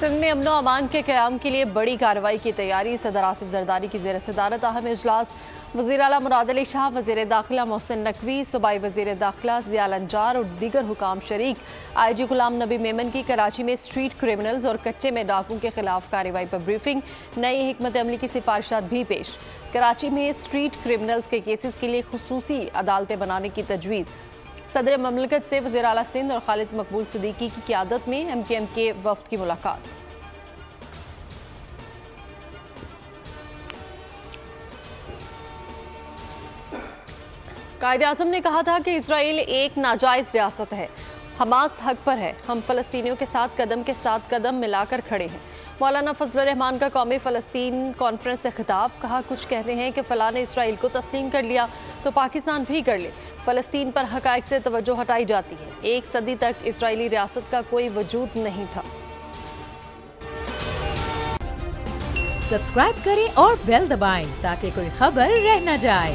सिंध में अमन अमान के क़याम के लिए बड़ी कार्रवाई की तैयारी। सदर आसिफ जरदारी की ज़ेर सदारत अहम इजलास। वज़ीर आला मुराद अली शाह, वज़ीर दाखिला मोहसिन नकवी, सूबाई वज़ीर दाखिला ज़ियाल अंजार और दीगर हुकाम शरीक। IG गुलाम नबी मेमन की कराची में स्ट्रीट क्रिमिनल्स और कच्चे में डाकुओं के खिलाफ कार्रवाई पर ब्रीफिंग। नई हिकमत अमली की सिफारिशात भी पेश। कराची में स्ट्रीट क्रिमिनल्स के केसेस के लिए खुसूसी अदालतें बनाने की तजवीज़। सदर ममलकत से वज़ीर आला सिंध और खालिद मकबूल सिद्दीकी की क़यादत में MKM के वफ़द की मुलाकात। कायद-ए-आज़म ने कहा था कि इसराइल एक नाजायज़ रियासत है, हमास हक पर है। हम फ़लस्तीनियों के साथ कदम मिलाकर खड़े हैं। मौलाना फजलुर रहमान का कौमी फ़लस्तीन कॉन्फ्रेंस से खिताब। कहा, कुछ कहते हैं कि फ़लाँ ने इसराइल को तस्लीम कर लिया तो पाकिस्तान भी कर ले। फ़लस्तीन पर हक़ाइक़ से तवज्जो हटाई जाती है। 1 सदी तक इसराइली रियासत का कोई वजूद नहीं था। सब्सक्राइब करें और बेल दबाएं ताकि कोई खबर रह न जाए।